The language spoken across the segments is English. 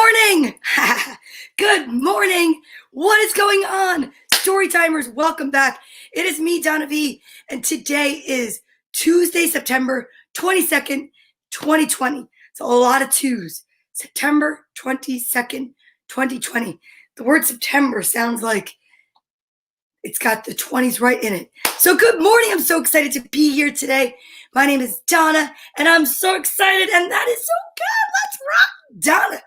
morning. Good morning. What is going on? Storytimers, welcome back. It is me, Donna Veee, and today is Tuesday, September 22nd, 2020. It's a lot of twos. September 22nd, 2020. The word September sounds like it's got the 20s right in it. So good morning. I'm so excited to be here today. My name is Donna, and I'm so excited, and that is so good. Let's rock, Donna.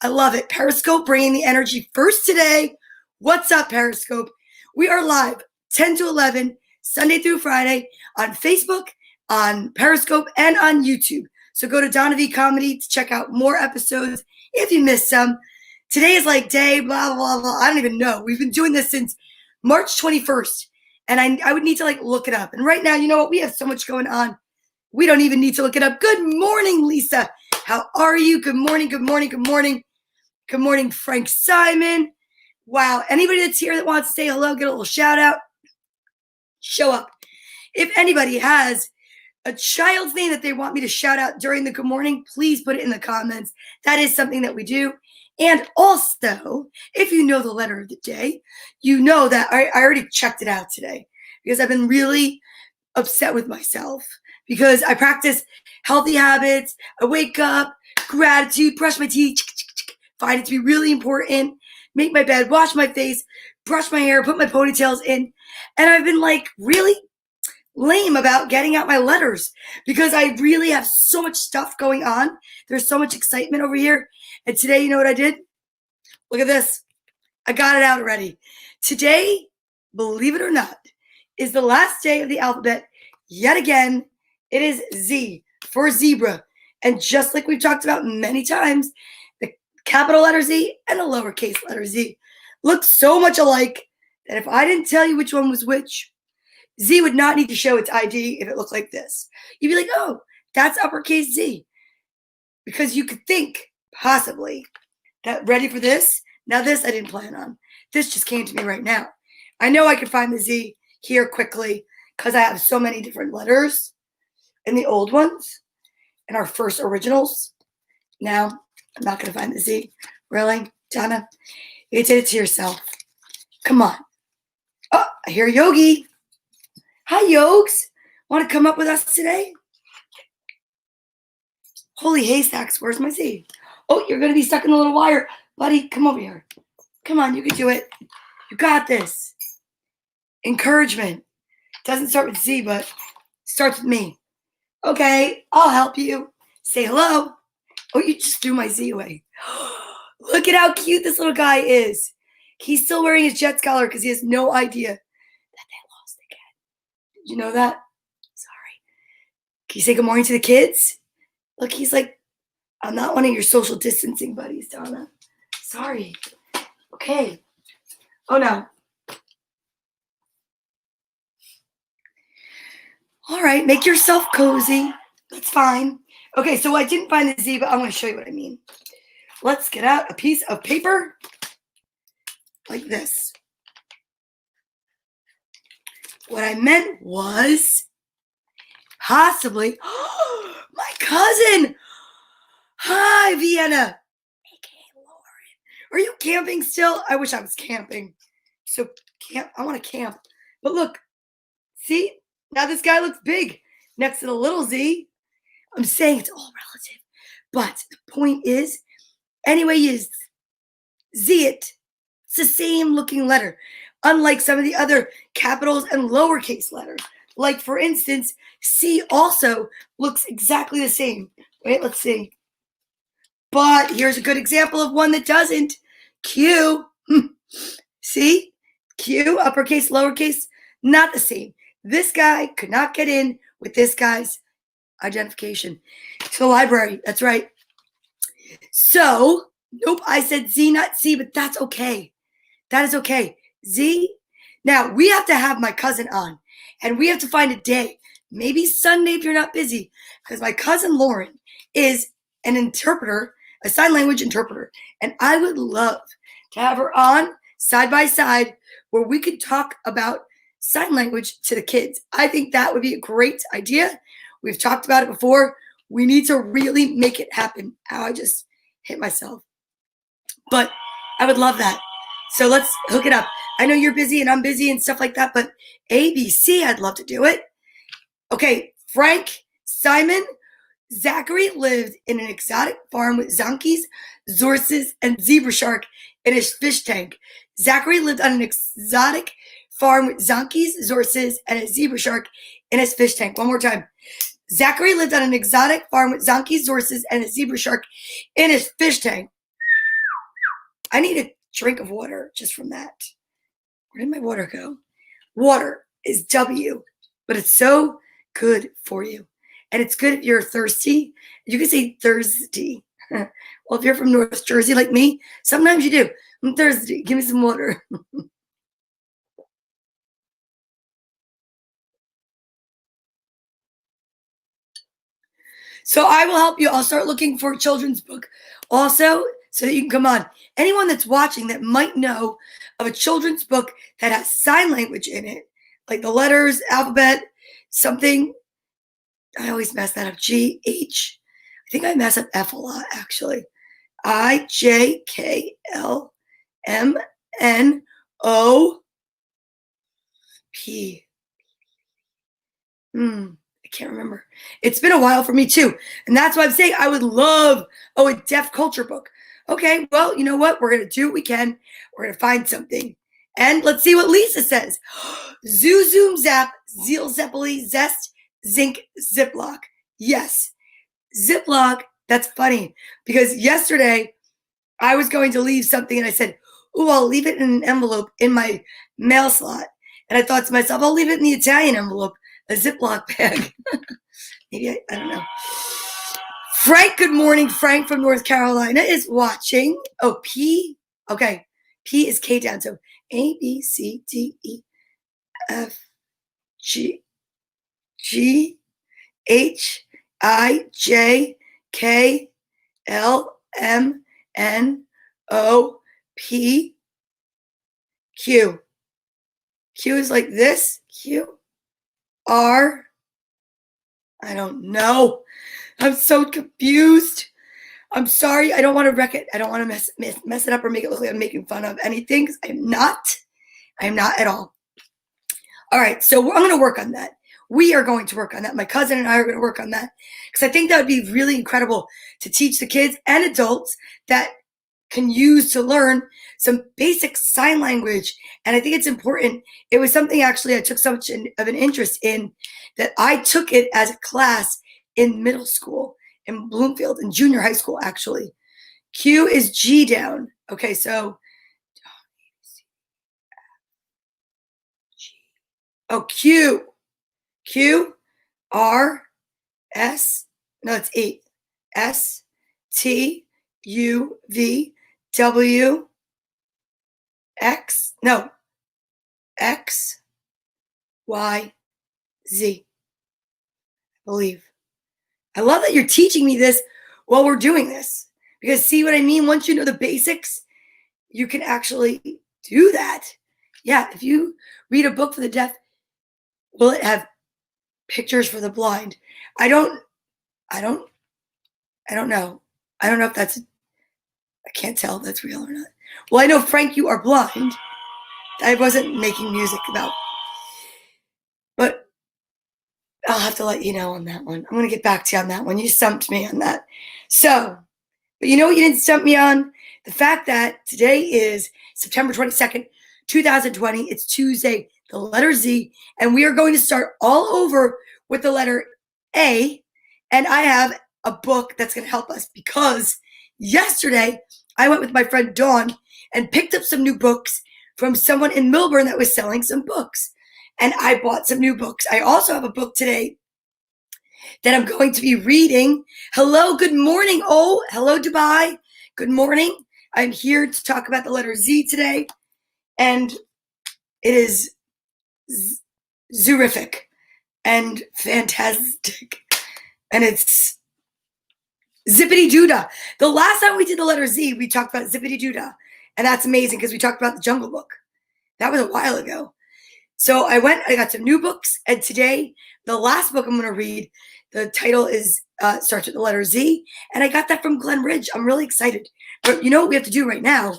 I love it. Periscope bringing the energy first today. What's up, Periscope? We are live 10 to 11, Sunday through Friday on Facebook, on Periscope, and on YouTube. So go to Donna Veee Comedy to check out more episodes if you missed some. Today is like day blah, blah, blah. I don't even know. We've been doing this since March 21st, and I would need to look it up. And right now, you know what? We have so much going on. We don't even need to look it up. Good morning, Lisa. How are you? Good morning, good morning, good morning. Good morning, Frank Simon. Wow. Anybody that's here that wants to say hello, get a little shout out. Show up. If anybody has a child's name that they want me to shout out during the good morning, please put it in the comments. That is something that we do. And also, if you know the letter of the day, you know that I already checked it out today because I've been really upset with myself because I practice healthy habits. I wake up, gratitude, brush my teeth, find it to be really important, make my bed, wash my face, brush my hair, put my ponytails in. And I've been really lame about getting out my letters because I really have so much stuff going on. There's so much excitement over here. And today, you know what I did? Look at this. I got it out already. Today, believe it or not, is the last day of the alphabet. Yet again, it is Z for zebra. And just like we've talked about many times, the capital letter Z and the lowercase letter Z look so much alike that if I didn't tell you which one was which, Z would not need to show its ID if it looked like this. You'd be like, oh, that's uppercase Z. Because you could think, possibly, that ready for this? Now this I didn't plan on. This just came to me right now. I know I could find the Z here quickly because I have so many different letters in the old ones and our first originals. Now, I'm not going to find the Z. Really? Donna? You did it to yourself. Come on. Oh, I hear Yogi. Hi, Yogs. Want to come up with us today? Holy haystacks, where's my Z? Oh, you're going to be stuck in a little wire. Buddy, come over here. Come on, you can do it. You got this. Encouragement. Doesn't start with Z, but starts with me. Okay, I'll help you. Say hello. Oh, you just threw my Z away. Look at how cute this little guy is. He's still wearing his Jets collar because he has no idea that they lost again. Did you know that? Sorry. Can you say good morning to the kids? Look, he's like, I'm not one of your social distancing buddies, Donna. Sorry. Okay. Oh, no. All right, make yourself cozy. That's fine. Okay, so I didn't find the Z, but I'm going to show you what I mean. Let's get out a piece of paper like this. What I meant was possibly, my cousin. Hi, Vienna. AKA Lauren. Are you camping still? I wish I was camping. So I want to camp. But look, see? Now this guy looks big next to the little Z. I'm saying it's all relative. But the point is, anyway, you Z it. It's the same looking letter. Unlike some of the other capitals and lowercase letters. Like, for instance, C also looks exactly the same. Wait, let's see. But here's a good example of one that doesn't. Q. See? Q, uppercase, lowercase, not the same. This guy could not get in with this guy's identification to the library. That's right. So, nope, I said Z, not C, but that's okay. That is okay. Z. Now, we have to have my cousin on, and we have to find a day, maybe Sunday if you're not busy, because my cousin Lauren is an interpreter, a sign language interpreter, and I would love to have her on side by side where we could talk about sign language to the kids. I think that would be a great idea. We've talked about it before. We need to really make it happen. Ow, I just hit myself. but I would love that. So let's hook it up. I know you're busy and I'm busy and stuff like that, but ABC, I'd love to do it. Okay, Frank, Simon, Zachary lived in an exotic farm with zonkies, zorses, and zebra shark in his fish tank. Zachary lived on an exotic farm with zonkies, zorses, and a zebra shark in his fish tank. One more time. Zachary lived on an exotic farm with zonkies, zorses, and a zebra shark in his fish tank. I need a drink of water just from that. Where did my water go? Water is W, but it's so good for you. And it's good if you're thirsty. You can say thirsty. Well, if you're from North Jersey like me, sometimes you do. I'm thirsty. Give me some water. So I will help you. I'll start looking for a children's book also so that you can come on. Anyone that's watching that might know of a children's book that has sign language in it, like the letters, alphabet, something. I always mess that up. G, H. I think I mess up F a lot, actually. I, J, K, L, M, N, O, P. I can't remember. It's been a while for me too. And that's why I'm saying I would love, a deaf culture book. Okay, well, you know what? We're going to do what we can. We're going to find something. And let's see what Lisa says. Zoo, zoom, zap, zeal, zeppeli, zest, zinc, Ziploc. Yes, Ziploc. That's funny because yesterday I was going to leave something and I said, "Ooh, I'll leave it in an envelope in my mail slot." And I thought to myself, I'll leave it in the Italian envelope, a Ziploc bag. Maybe I don't know. Frank, good morning. Frank from North Carolina is watching. Oh, P. Okay. P is K down. So A, B, C, D, E, F, G, G, H, I, J, K, L, M, N, O, P, Q. Q is like this. Q, R. I don't know. I'm so confused. I'm sorry. I don't want to wreck it. I don't want to mess it up or make it look like I'm making fun of anything. I'm not. I'm not at all. All right. So I'm going to work on that. We are going to work on that. My cousin and I are going to work on that because I think that would be really incredible to teach the kids and adults that can use to learn some basic sign language. And I think it's important. It was something actually I took so much of an interest in that I took it as a class in middle school, in Bloomfield, in junior high school, actually. Q is G down. Okay, so Q. Q, R, S, no, it's 8. S, T, U, V, W, X, no, X, Y, Z. I believe. I love that you're teaching me this while we're doing this. Because see what I mean? Once you know the basics, you can actually do that. Yeah, if you read a book for the deaf, will it have pictures for the blind? I don't know. I don't know if that's, I can't tell if that's real or not. Well, I know, Frank, you are blind. I wasn't making music about, but I'll have to let you know on that one. I'm going to get back to you on that one. You stumped me on that. So, but you know what you didn't stump me on? The fact that today is September 22nd, 2020. It's Tuesday, the letter Z, and we are going to start all over with the letter A. And I have a book that's going to help us because yesterday I went with my friend Dawn and picked up some new books from someone in Milburn that was selling some books. And I bought some new books. I also have a book today that I'm going to be reading. Hello, good morning. Oh, hello, Dubai. Good morning. I'm here to talk about the letter Z today. And it is zurific and fantastic. And it's zippity doodah. The last time we did the letter Z, we talked about zippity doodah. And that's amazing because we talked about the Jungle Book. That was a while ago. So I got some new books, and today, the last book I'm going to read, the title is starts with the letter Z, and I got that from Glen Ridge. I'm really excited. But you know what we have to do right now?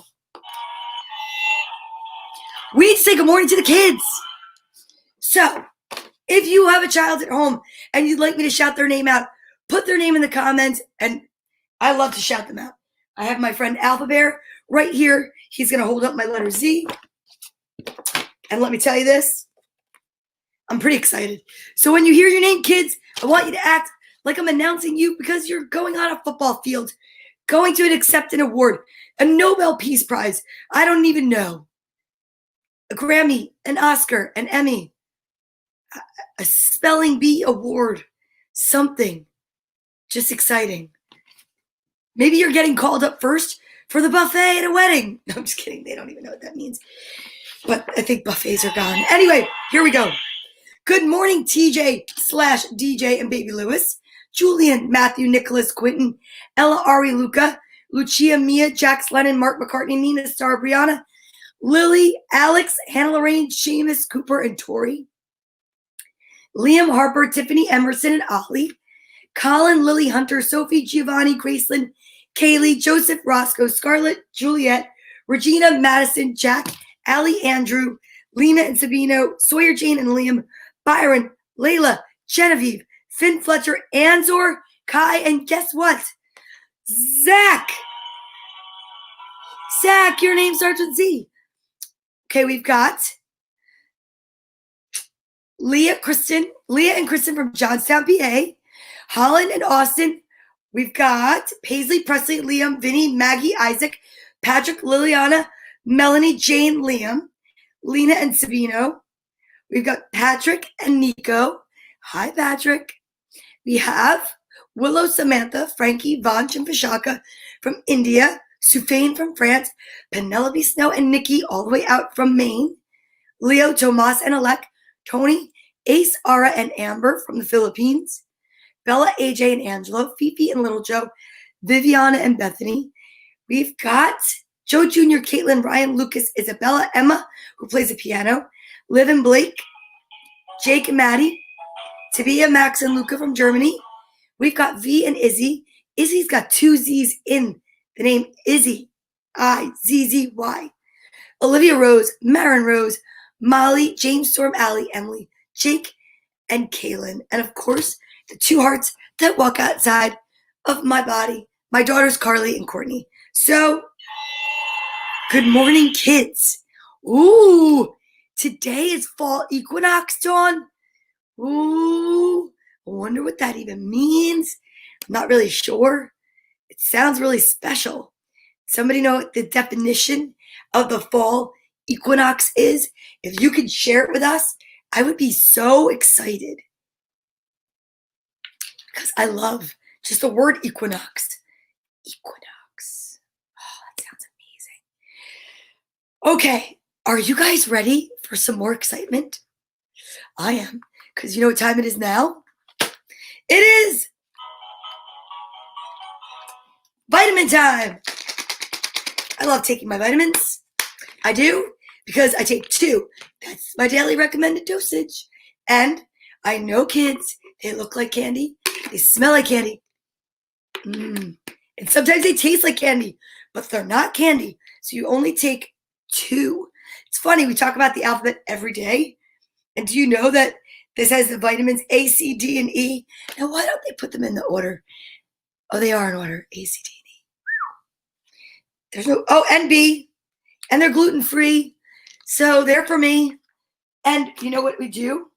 We need to say good morning to the kids. So, if you have a child at home and you'd like me to shout their name out, put their name in the comments, and I love to shout them out. I have my friend Alpha Bear right here. He's going to hold up my letter Z. And let me tell you this, I'm pretty excited. So when you hear your name, kids, I want you to act like I'm announcing you because you're going on a football field, going to accept an award, a Nobel Peace Prize. I don't even know. A Grammy, an Oscar, an Emmy, a spelling bee award, something just exciting. Maybe you're getting called up first for the buffet at a wedding. No, I'm just kidding. They don't even know what that means. But I think buffets are gone. Anyway, here we go. Good morning, TJ/DJ and Baby Lewis, Julian, Matthew, Nicholas, Quentin, Ella, Ari, Luca, Lucia, Mia, Jax, Lennon, Mark, McCartney, Nina, Star, Brianna, Lily, Alex, Hannah Lorraine, Seamus, Cooper, and Tori, Liam, Harper, Tiffany, Emerson, and Ollie, Colin, Lily, Hunter, Sophie, Giovanni, Graceland, Kaylee, Joseph, Roscoe, Scarlett, Juliet, Regina, Madison, Jack, Allie, Andrew, Lena and Sabino, Sawyer, Jane, and Liam, Byron, Layla, Genevieve, Finn, Fletcher, Anzor, Kai, and guess what? Zach. Zach, your name starts with Z. Okay, we've got Leah and Kristen from Johnstown, PA. Holland and Austin. We've got Paisley, Presley, Liam, Vinny, Maggie, Isaac, Patrick, Liliana, Melanie, Jane, Liam, Lena and Sabino. We've got Patrick and Nico. Hi, Patrick. We have Willow, Samantha, Frankie, Vanch, and Vishaka from India, Sufain from France, Penelope, Snow, and Nikki all the way out from Maine, Leo, Tomas, and Alec, Tony, Ace, Ara, and Amber from the Philippines, Bella, AJ, and Angelo, Fifi, and Little Joe, Viviana, and Bethany. We've got Joe Jr., Caitlin, Ryan, Lucas, Isabella, Emma, who plays the piano, Liv and Blake, Jake and Maddie, Tabia, Max, and Luca from Germany. We've got V and Izzy. Izzy's got two Z's in the name Izzy, I-Z-Z-Y. Olivia Rose, Marin Rose, Molly, James Storm, Allie, Emily, Jake, and Kaylin. And of course, the two hearts that walk outside of my body, my daughters Carly and Courtney. So, good morning, kids. Ooh, today is fall equinox dawn. Ooh, I wonder what that even means. I'm not really sure. It sounds really special. Somebody know what the definition of the fall equinox is? If you could share it with us, I would be so excited. Because I love just the word equinox. Equinox. Oh, that sounds amazing. Okay, are you guys ready for some more excitement? I am, because you know what time it is now? It is vitamin time. I love taking my vitamins. I do, because I take 2. That's my daily recommended dosage. And I know kids, they look like candy. They smell like candy. And sometimes they taste like candy, but they're not candy. So you only take 2. It's funny, we talk about the alphabet every day. And do you know that this has the vitamins A, C, D, and E? Now, why don't they put them in the order? Oh, they are in order. A, C, D, and E. There's no, oh, and B. And they're gluten-free. So they're for me. And you know what we do?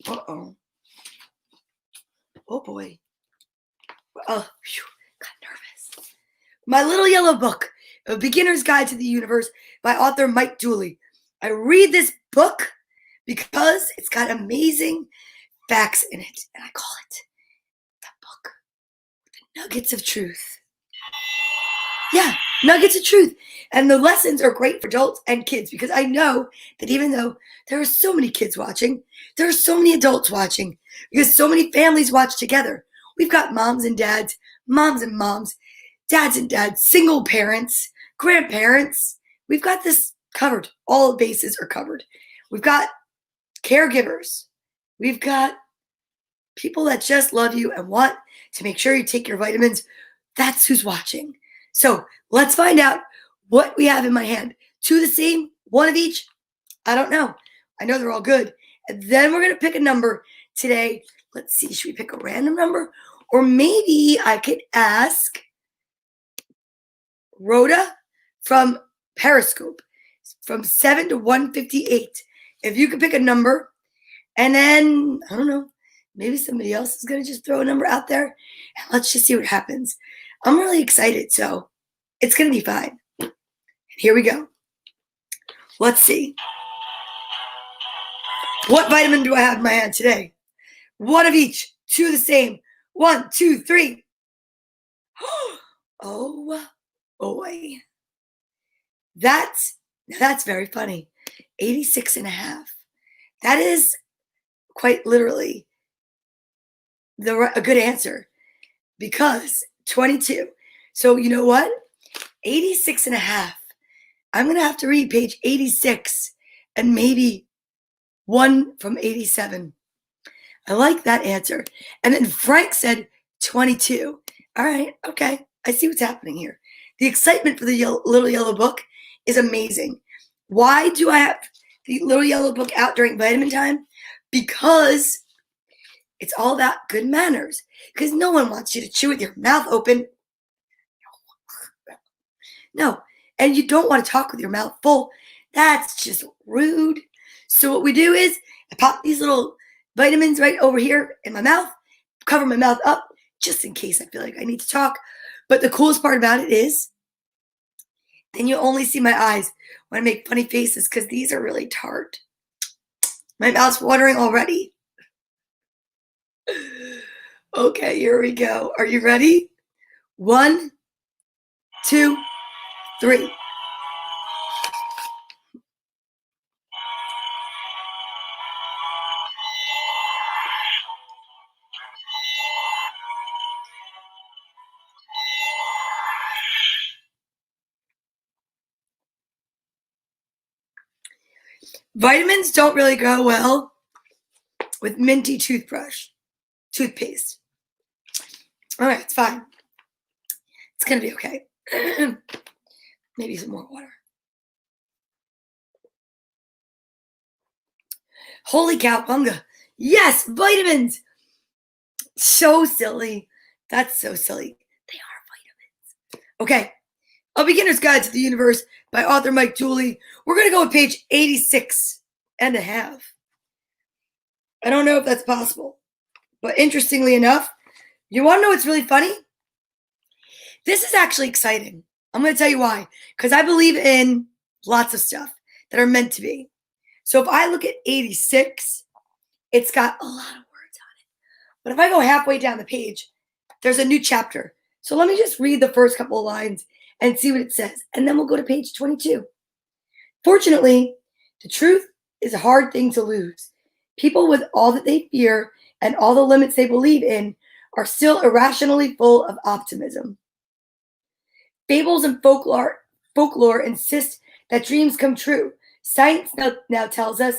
Uh-oh. Oh, boy. Oh, phew, got nervous. My Little Yellow Book, A Beginner's Guide to the Universe by author Mike Dooley. I read this book because it's got amazing facts in it. And I call it the book with the nuggets of truth. Yeah, nuggets of truth. And the lessons are great for adults and kids because I know that even though there are so many kids watching, there are so many adults watching because so many families watch together. We've got moms and dads, moms and moms, dads and dads, single parents, grandparents. We've got this covered. All bases are covered. We've got caregivers. We've got people that just love you and want to make sure you take your vitamins. That's who's watching. So let's find out what we have in my hand. Two the same, one of each. I don't know. I know they're all good. And then we're going to pick a number today. Let's see. Should we pick a random number? Or maybe I could ask Rhoda from Periscope from 7 to 158. If you could pick a number, and then, I don't know, maybe somebody else is going to just throw a number out there. And let's just see what happens. I'm really excited, so it's going to be fine. And here we go. Let's see. What vitamin do I have in my hand today? One of each. Two the same. 1, 2, 3. Oh, boy. That's very funny. 86.5. That is quite literally a good answer because 22. So you know what? 86.5. I'm going to have to read page 86 and maybe one from 87. I like that answer. And then Frank said 22. All right. Okay. I see what's happening here. The excitement for the little yellow book is amazing. Why do I have the little yellow book out during vitamin time? Because it's all about good manners. Because no one wants you to chew with your mouth open. No. And you don't want to talk with your mouth full. That's just rude. So what we do is I pop these little vitamins right over here in my mouth, cover my mouth up just in case I feel like I need to talk. But the coolest part about it is then you only see my eyes when I make funny faces because these are really tart. My mouth's watering already. Okay, here we go. Are you ready? 1, 2, 3. Vitamins don't really go well with minty toothpaste. All right, it's fine. It's going to be okay. Maybe some more water. Holy cowpunga. Yes, vitamins. So silly. That's so silly. They are vitamins. Okay. A Beginner's Guide to the Universe by author Mike Dooley. We're going to go with page 86.5. I don't know if that's possible. But interestingly enough, you want to know what's really funny? This is actually exciting. I'm going to tell you why. Because I believe in lots of stuff that are meant to be. So if I look at 86, it's got a lot of words on it. But if I go halfway down the page, there's a new chapter. So let me just read the first couple of lines and see what it says. And then we'll go to page 22. Fortunately, the truth is a hard thing to lose. People with all that they fear and all the limits they believe in are still irrationally full of optimism. Fables and folklore insist that dreams come true. Science now tells us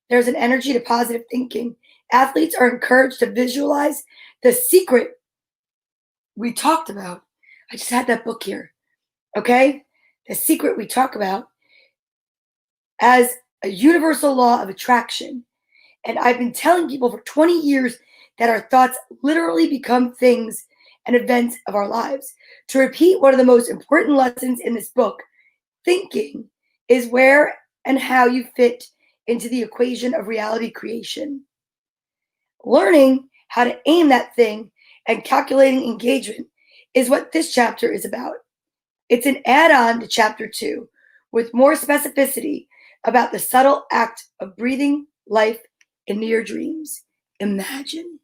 there's an energy to positive thinking. Athletes are encouraged to visualize the secret we talked about. I just had that book here. Okay? The secret we talk about as a universal law of attraction. And I've been telling people for 20 years that our thoughts literally become things and events of our lives. To repeat one of the most important lessons in this book, thinking is where and how you fit into the equation of reality creation. Learning how to aim that thing and calculating engagement is what this chapter is about. It's an add-on to chapter 2 with more specificity about the subtle act of breathing life into your dreams. Imagine.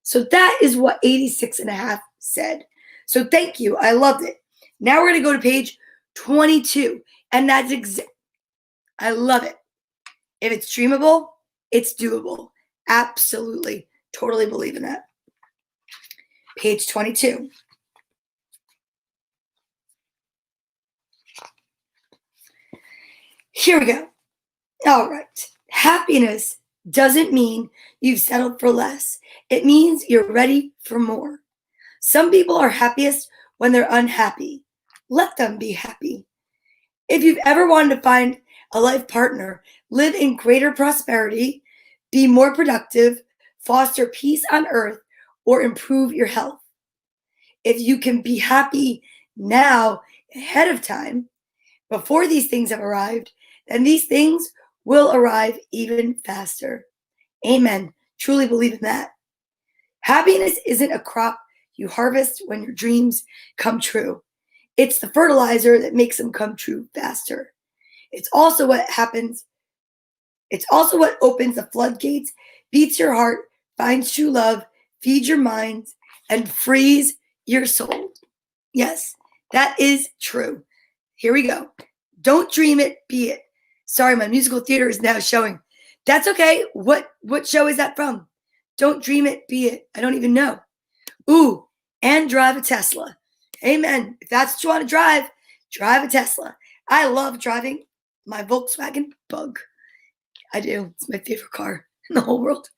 So that is what 86.5 said. So thank you. I loved it. Now we're going to go to page 22. And that's I love it. If it's dreamable, it's doable. Absolutely. Totally believe in that. Page 22. Here we go. All right. Happiness doesn't mean you've settled for less. It means you're ready for more. Some people are happiest when they're unhappy. Let them be happy. If you've ever wanted to find a life partner, live in greater prosperity, be more productive, foster peace on earth, or improve your health, if you can be happy now ahead of time, before these things have arrived, then these things will arrive even faster. Amen. Truly believe in that. Happiness isn't a crop you harvest when your dreams come true. It's the fertilizer that makes them come true faster. It's also what happens. It's also what opens the floodgates, beats your heart, finds true love, feeds your mind, and frees your soul. Yes, that is true. Here we go. Don't dream it, be it. Sorry, my musical theater is now showing. That's okay. What show is that from? Don't dream it, be it. I don't even know. Ooh, and drive a Tesla. Amen. If that's what you want to drive a Tesla. I love driving my Volkswagen Bug. I do. It's my favorite car in the whole world.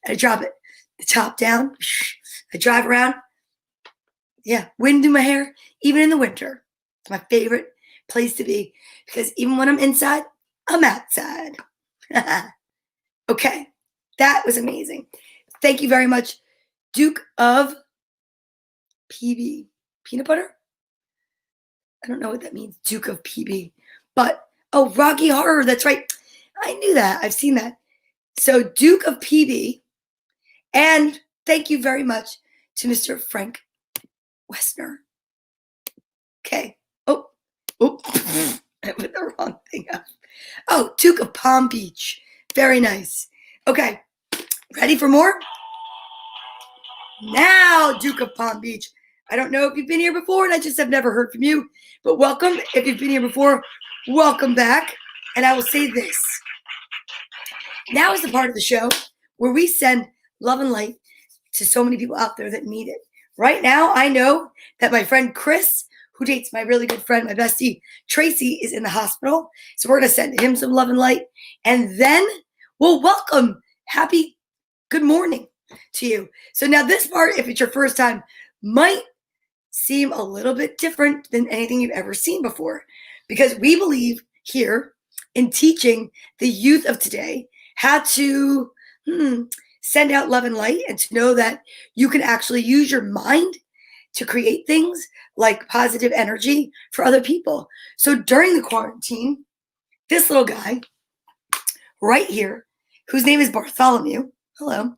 I drop it, the top down. I drive around. Yeah, wind in my hair, even in the winter. It's my favorite place to be because even when I'm inside, I'm outside. Okay, that was amazing. Thank you very much, Duke of PB. Peanut butter? I don't know what that means, Duke of PB. But, oh, Rocky Horror, that's right. I knew that. I've seen that. So, Duke of PB. And thank you very much to Mr. Frank Westner. Okay. Oh, I put the wrong thing up. Oh, Duke of Palm Beach. Very nice. Okay. Ready for more? Now, Duke of Palm Beach. I don't know if you've been here before, and I just have never heard from you. But welcome. If you've been here before, welcome back. And I will say this. Now is the part of the show where we send love and light to so many people out there that need it. Right now, I know that my friend Chris, who dates my really good friend, my bestie, Tracy, is in the hospital. So we're going to send him some love and light. And then we'll welcome happy good morning to you. So now this part, if it's your first time, might seem a little bit different than anything you've ever seen before. Because we believe here in teaching the youth of today how to send out love and light and to know that you can actually use your mind to create things like positive energy for other people. So during the quarantine, this little guy right here, whose name is Bartholomew, hello,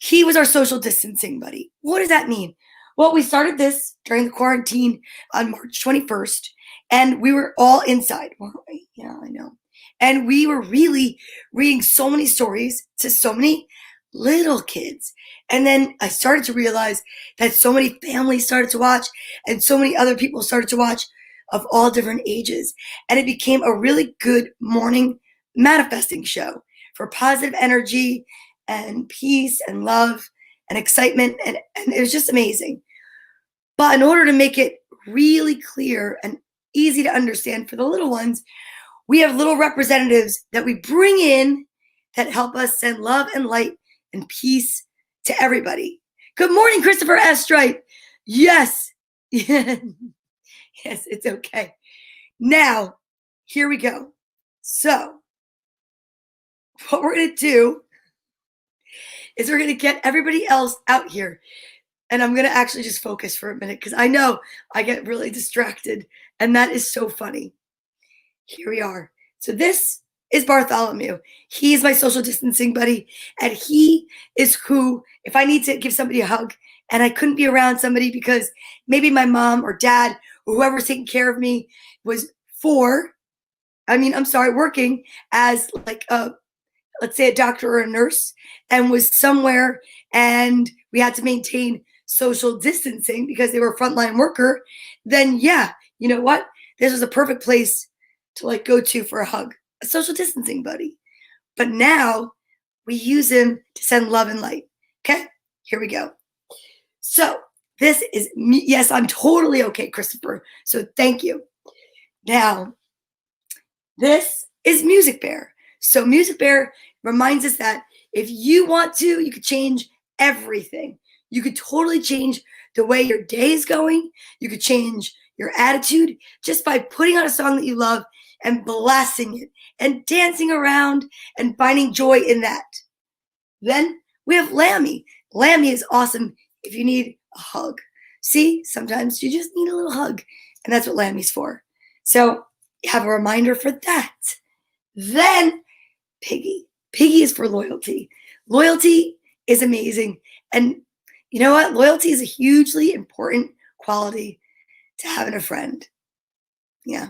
he was our social distancing buddy. What does that mean? Well, we started this during the quarantine on March 21st, and we were all inside, weren't we? Yeah, I know. And we were really reading so many stories to so many little kids. And then I started to realize that so many families started to watch and so many other people started to watch of all different ages. And it became a really good morning manifesting show for positive energy and peace and love and excitement. And it was just amazing. But in order to make it really clear and easy to understand for the little ones, we have little representatives that we bring in that help us send love and light and peace to everybody. Good morning, Christopher S. Stripe. Yes. Yes, it's okay. Now, here we go. So, what we're going to do is we're going to get everybody else out here. And I'm going to actually just focus for a minute because I know I get really distracted. And that is so funny. Here we are. So this is Bartholomew. He is my social distancing buddy. And he is who, if I need to give somebody a hug and I couldn't be around somebody because maybe my mom or dad or whoever's taking care of me was working as like let's say a doctor or a nurse and was somewhere and we had to maintain social distancing because they were a frontline worker, then yeah, you know what? This was a perfect place to like go to for a hug, a social distancing buddy. But now we use him to send love and light. Okay, here we go. So this is me. Yes, I'm totally okay, Christopher. So thank you. Now, this is Music Bear. So Music Bear reminds us that if you want to, you could change everything. You could totally change the way your day is going. You could change your attitude just by putting on a song that you love and blasting it and dancing around and finding joy in that. Then we have Lammy. Lammy is awesome if you need a hug. See, sometimes you just need a little hug, and that's what Lammy's for. So you have a reminder for that. Then Piggy. Piggy is for loyalty. Loyalty is amazing. And you know what? Loyalty is a hugely important quality to have in a friend. Yeah.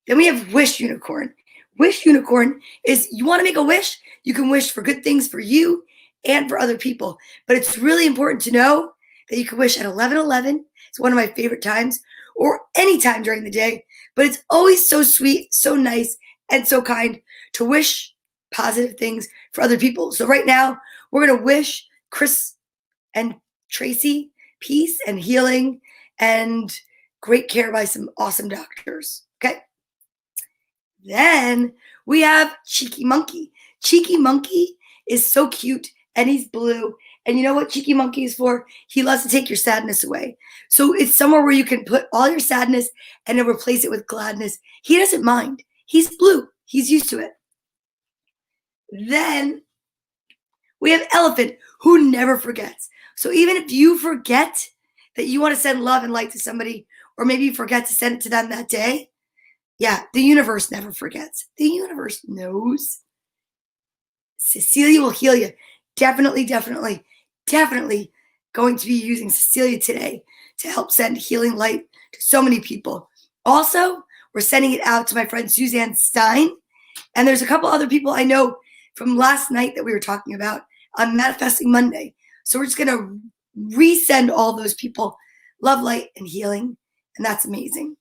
Then we have Wish Unicorn. Wish Unicorn is you want to make a wish, you can wish for good things for you and for other people. But it's really important to know that you can wish at 11:11. It's one of my favorite times, or any time during the day. But it's always so sweet, so nice, and so kind to wish positive things for other people. So right now, we're going to wish Chris and Tracy peace and healing and great care by some awesome doctors. Okay. Then we have Cheeky Monkey. Cheeky Monkey is so cute, and he's blue. And you know what Cheeky Monkey is for? He loves to take your sadness away. So it's somewhere where you can put all your sadness and then replace it with gladness. He doesn't mind. He's blue. He's used to it. Then we have Elephant, who never forgets. So even if you forget that you want to send love and light to somebody, or maybe you forget to send it to them that day, yeah, the universe never forgets. The universe knows. Cecilia will heal you. Definitely going to be using Cecilia today to help send healing light to so many people. Also, we're sending it out to my friend Suzanne Stein. And there's a couple other people I know from last night that we were talking about on Manifesting Monday. So we're just going to resend all those people love, light, and healing. And that's amazing.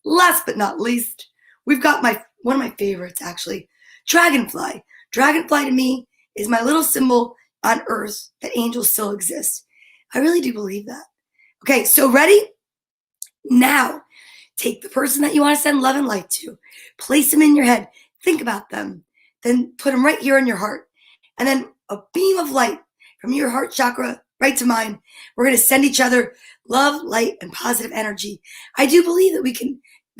Last but not least, we've got one of my favorites, actually, Dragonfly. Dragonfly to me is my little symbol on earth that angels still exist. I really do believe that. Okay, so ready? Now, take the person that you want to send love and light to, place them in your head, think about them, then put them right here in your heart. And then a beam of light from your heart chakra right to mine. We're going to send each other love, light, and positive energy. I do believe that we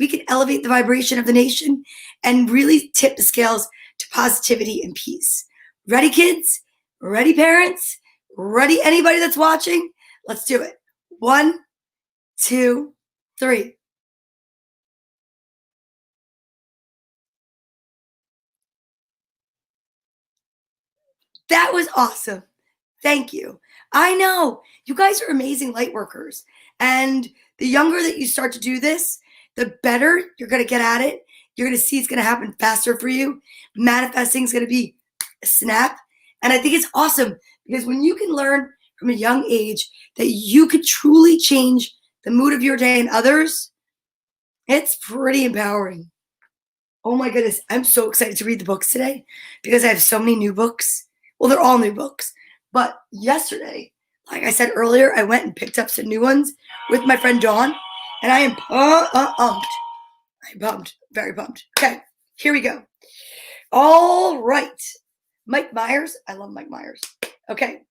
can elevate the vibration of the nation and really tip the scales to positivity and peace. Ready, kids? Ready, parents? Ready, anybody that's watching? Let's do it. 1, 2, 3. That was awesome. Thank you. I know you guys are amazing light workers. And the younger that you start to do this, the better you're going to get at it. You're going to see it's going to happen faster for you. Manifesting is going to be a snap. And I think it's awesome because when you can learn from a young age that you could truly change the mood of your day and others, it's pretty empowering. Oh my goodness. I'm so excited to read the books today because I have so many new books. Well, they're all new books. But yesterday, like I said earlier, I went and picked up some new ones with my friend Dawn, and I am pumped. I'm pumped, very pumped. Okay, here we go. All right. Mike Myers. I love Mike Myers. Okay.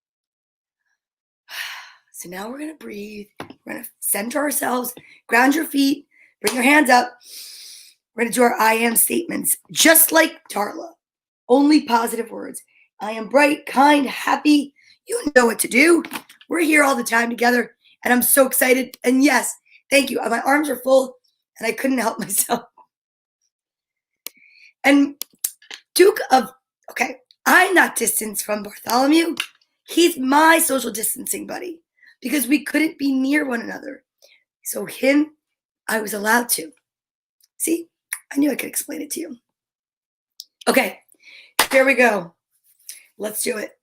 So now we're going to breathe. We're going to center ourselves, ground your feet, bring your hands up. We're going to do our I am statements, just like Darla. Only positive words. I am bright, kind, happy. You know what to do. We're here all the time together, and I'm so excited. And yes, thank you. My arms are full, and I couldn't help myself. And I'm not distanced from Bartholomew. He's my social distancing buddy because we couldn't be near one another. So him, I was allowed to. See, I knew I could explain it to you. Okay, here we go. Let's do it.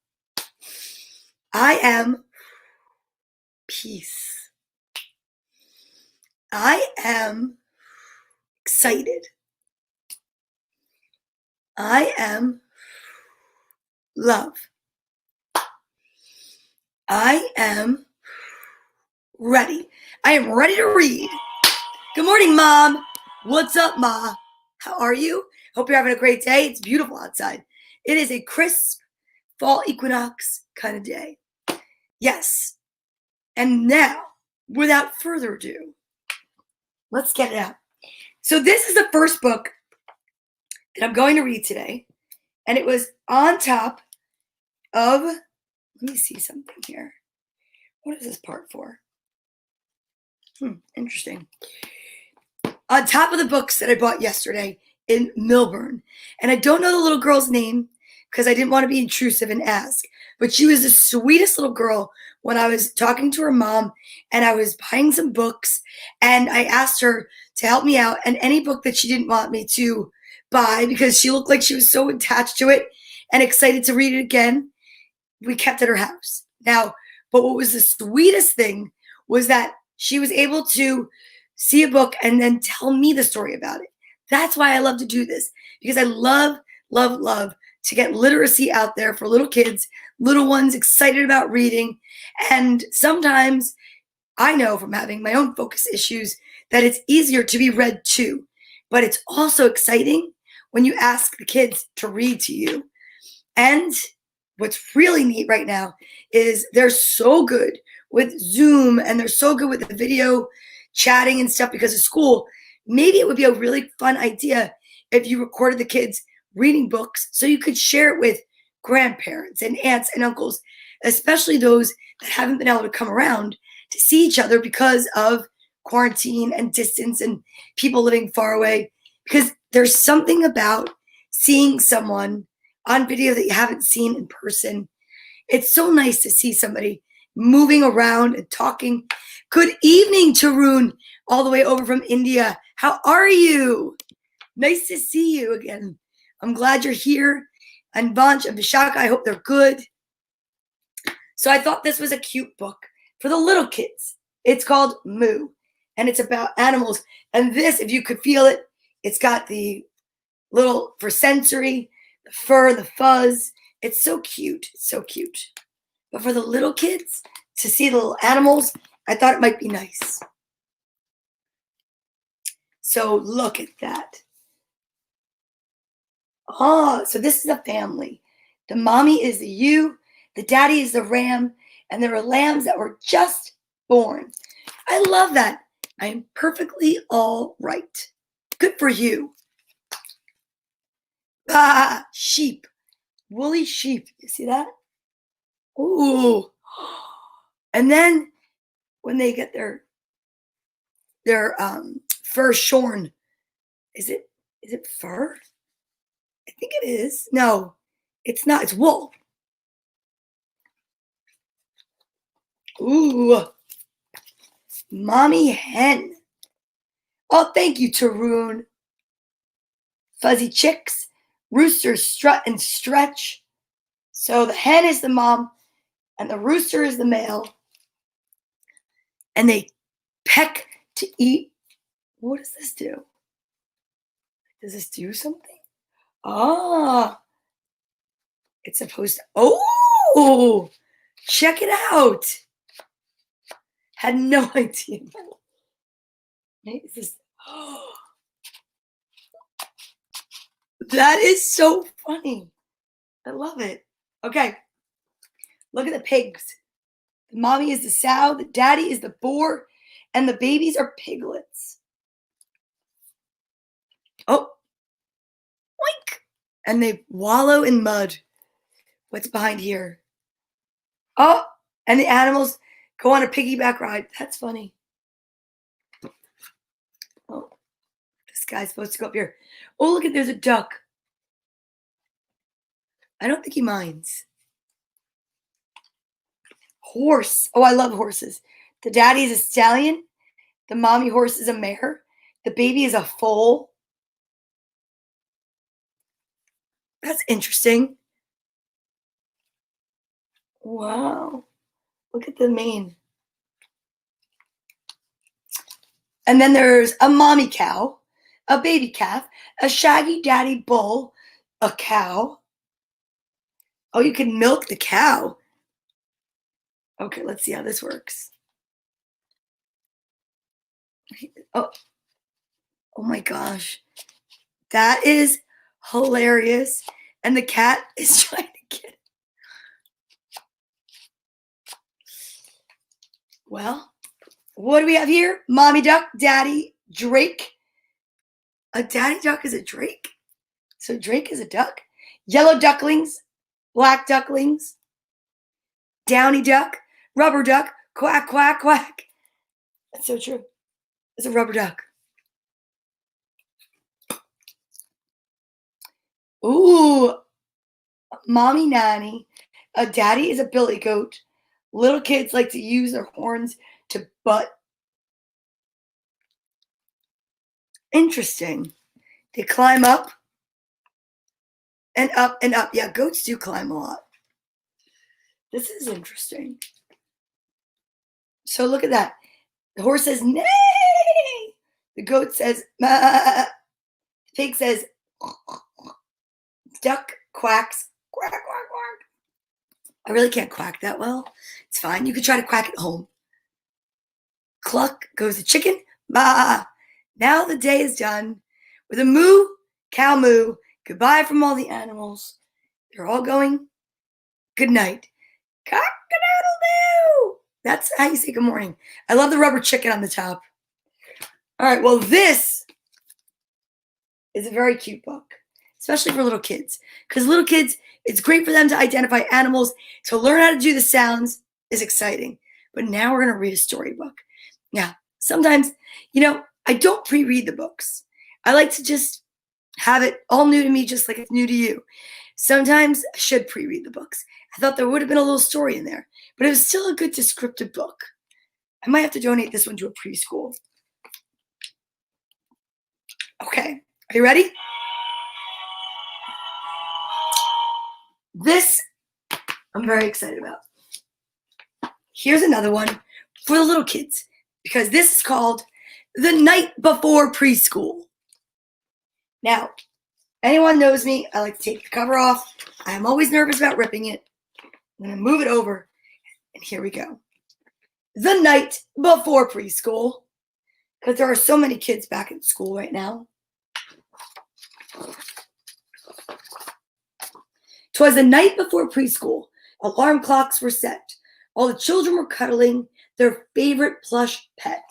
I am peace. I am excited. I am love. I am ready. I am ready to read. Good morning, Mom. What's up, Ma? How are you? Hope you're having a great day. It's beautiful outside. It is a crisp fall equinox kind of day. Yes. And now, without further ado, let's get it out. So this is the first book that I'm going to read today. And it was on top of, let me see something here. What is this part for? Interesting. On top of the books that I bought yesterday in Milburn. And I don't know the little girl's name because I didn't want to be intrusive and ask. But she was the sweetest little girl when I was talking to her mom and I was buying some books. And I asked her to help me out. And any book that she didn't want me to buy because she looked like she was so attached to it and excited to read it again, we kept at her house. Now, but what was the sweetest thing was that she was able to see a book and then tell me the story about it. That's why I love to do this, because I love, love, love to get literacy out there for little kids, little ones excited about reading. And sometimes I know from having my own focus issues that it's easier to be read to, but it's also exciting when you ask the kids to read to you. And what's really neat right now is they're so good with Zoom and they're so good with the video chatting and stuff because of school. Maybe it would be a really fun idea if you recorded the kids reading books so you could share it with grandparents and aunts and uncles, especially those that haven't been able to come around to see each other because of quarantine and distance and people living far away. Because there's something about seeing someone on video that you haven't seen in person. It's so nice to see somebody moving around and talking. Good evening, Tarun, all the way over from India. How are you? Nice to see you again. I'm glad you're here. And Vanch and Vishaka, I hope they're good. So I thought this was a cute book for the little kids. It's called Moo, and it's about animals. And this, if you could feel it, it's got the little, for sensory, the fur, the fuzz. It's so cute. It's so cute. But for the little kids, to see the little animals, I thought it might be nice. So look at that. Oh, so this is a family. The mommy is the ewe, the daddy is the ram, and there are lambs that were just born. I love that. I am perfectly all right. Good for you. Ah, sheep. Woolly sheep. You see that? Ooh. And then when they get their fur shorn, is it fur? I think it is. No, it's not. It's wool. Ooh. Mommy hen. Oh, thank you, Tarun. Fuzzy chicks. Roosters strut and stretch. So the hen is the mom and the rooster is the male. And they peck to eat. What does this do? Does this do something? Ah, it's supposed to. Oh, check it out. Had no idea. Is this? Oh, that is so funny. I love it. Okay, look at the pigs. The mommy is the sow, the daddy is the boar, and the babies are piglets. Oh, oink. And they wallow in mud. What's behind here? Oh, and the animals go on a piggyback ride. That's funny. Oh, this guy's supposed to go up here. Oh, look at, there's a duck. I don't think he minds. Horse. Oh, I love horses. The daddy is a stallion. The mommy horse is a mare. The baby is a foal. That's interesting. Wow. Look at the mane. And then there's a mommy cow, a baby calf, a shaggy daddy bull, a cow. Oh, you can milk the cow. Okay, let's see how this works. Oh my gosh. That is Hilarious. And the cat is trying to get it. Well, what do we have here? Mommy duck, daddy, Drake. A daddy duck is a Drake? So Drake is a duck? Yellow ducklings, black ducklings, downy duck, rubber duck, quack, quack, quack. That's so true. It's a rubber duck. Ooh, mommy nanny. A daddy is a billy goat. Little kids like to use their horns to butt. Interesting. They climb up and up and up. Yeah, goats do climb a lot. This is interesting. So look at that. The horse says, neigh. The goat says, ma. The pig says, duck quacks, quack, quack, quack. I really can't quack that well. It's fine. You could try to quack at home. Cluck goes the chicken, ba. Now the day is done. With a moo, cow moo, goodbye from all the animals. They're all going, good night. Cock-a-doodle-doo. That's how you say good morning. I love the rubber chicken on the top. All right, well, this is a very cute book, especially for little kids. Because little kids, it's great for them to identify animals. To learn how to do the sounds is exciting. But now we're going to read a storybook. Now, sometimes, I don't pre-read the books. I like to just have it all new to me, just like it's new to you. Sometimes I should pre-read the books. I thought there would have been a little story in there, but it was still a good descriptive book. I might have to donate this one to a preschool. Okay, are you ready? This I'm very excited about. Here's another one for the little kids, because this is called The Night Before Preschool. Now, anyone knows me, I like to take the cover off. I am always nervous about ripping it. I'm going to move it over, and here we go. The Night Before Preschool, because there are so many kids back in school right now. 'Twas the night before preschool. Alarm clocks were set. All the children were cuddling their favorite plush pet.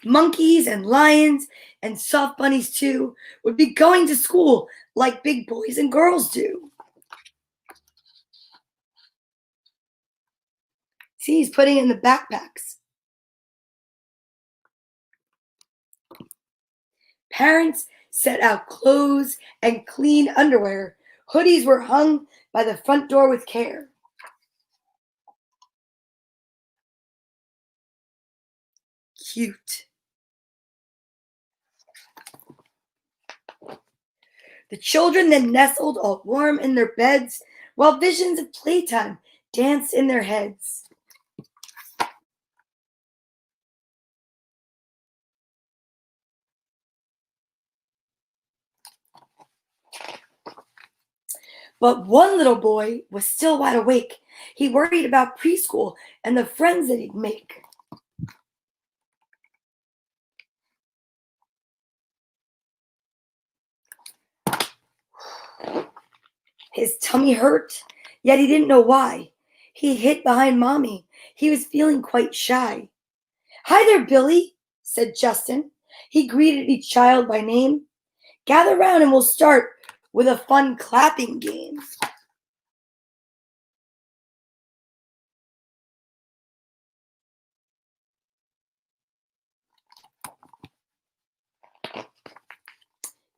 Monkeys and lions and soft bunnies too would be going to school like big boys and girls do. See, he's putting it in the backpacks. Parents set out clothes and clean underwear. Hoodies were hung by the front door with care. Cute. The children then nestled all warm in their beds while visions of playtime danced in their heads. But one little boy was still wide awake. He worried about preschool and the friends that he'd make. His tummy hurt, yet he didn't know why. He hid behind Mommy. He was feeling quite shy. Hi there, Billy, said Justin. He greeted each child by name. Gather round and we'll start with a fun clapping game.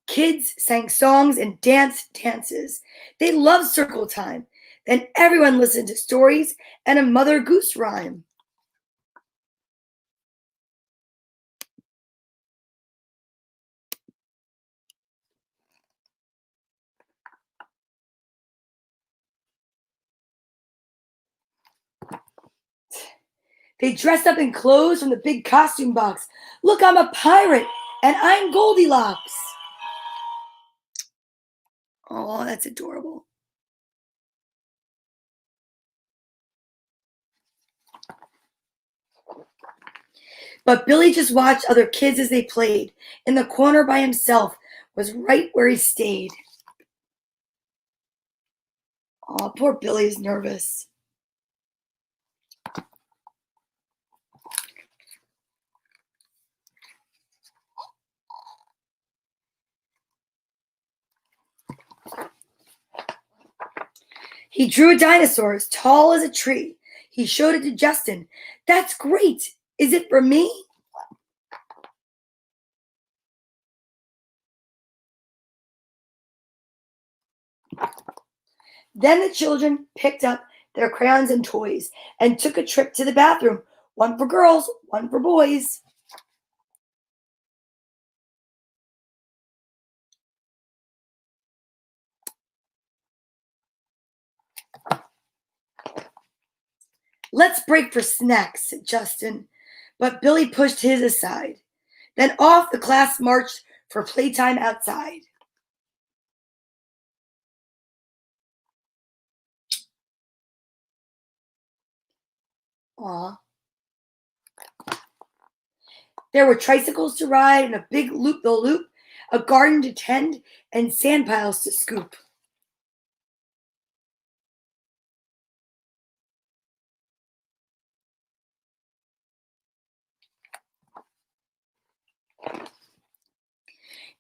Kids sang songs and danced dances. They loved circle time. Then everyone listened to stories and a Mother Goose rhyme. They dressed up in clothes from the big costume box. Look, I'm a pirate, and I'm Goldilocks. Oh, that's adorable. But Billy just watched other kids as they played. In the corner by himself was right where he stayed. Oh, poor Billy is nervous. He drew a dinosaur as tall as a tree. He showed it to Justin. That's great. Is it for me? Then the children picked up their crayons and toys and took a trip to the bathroom. One for girls, one for boys. Let's break for snacks, said Justin. But Billy pushed his aside. Then off the class marched for playtime outside. Aw. There were tricycles to ride and a big loop-the-loop, a garden to tend, and sand piles to scoop.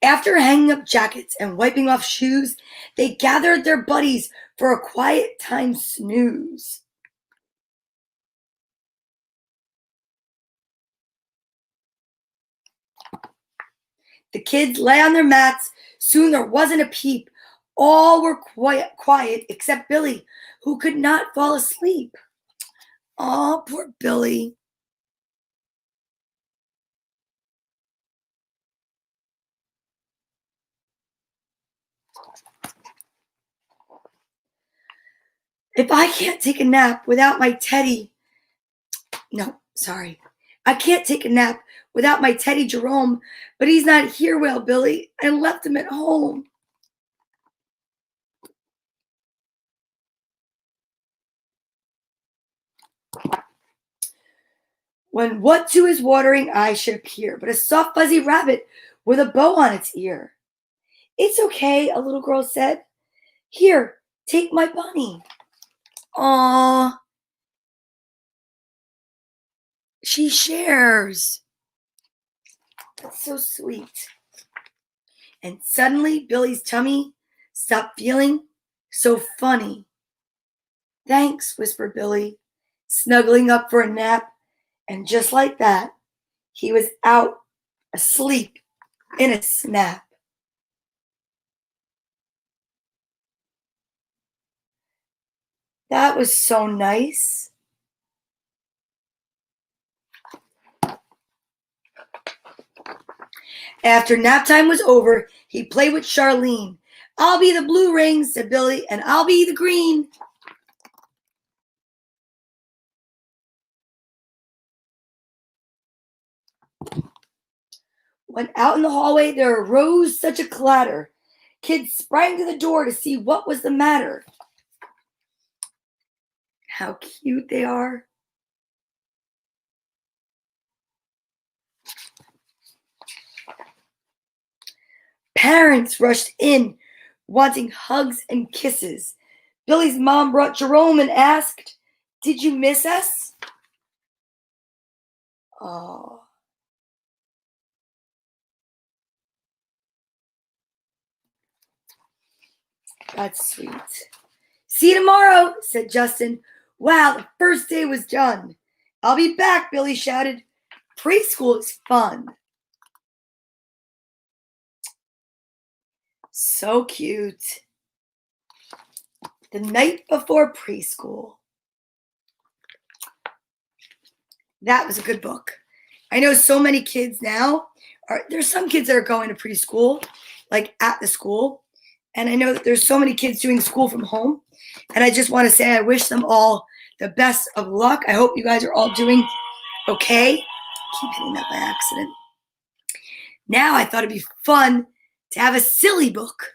After hanging up jackets and wiping off shoes, they gathered their buddies for a quiet time snooze. The kids lay on their mats. Soon there wasn't a peep. All were quiet except Billy, who could not fall asleep. Oh, poor Billy. If I can't take a nap without my teddy, no, sorry. I can't take a nap without my teddy Jerome, but he's not here, wailed Billy, and left him at home. When what to his watering eye should appear but a soft fuzzy rabbit with a bow on its ear. It's okay, a little girl said. Here, take my bunny. Aw, she shares. That's so sweet. And suddenly Billy's tummy stopped feeling so funny. Thanks, whispered Billy, snuggling up for a nap. And just like that, he was out, asleep, in a snap. That was so nice. After nap time was over, he played with Charlene. I'll be the blue ring, said Billy, and I'll be the green. When out in the hallway, there arose such a clatter. Kids sprang to the door to see what was the matter. How cute they are. Parents rushed in, wanting hugs and kisses. Billy's mom brought Jerome and asked, Did you miss us? Oh. That's sweet. See you tomorrow, said Justin. Wow, the first day was done. I'll be back, Billy shouted. Preschool is fun. So cute. The night before preschool. That was a good book. I know so many kids now. There's some kids that are going to preschool, like at the school. And I know that there's so many kids doing school from home. And I just want to say I wish them all the best of luck. I hope you guys are all doing okay. I keep hitting that by accident. Now I thought it'd be fun to have a silly book.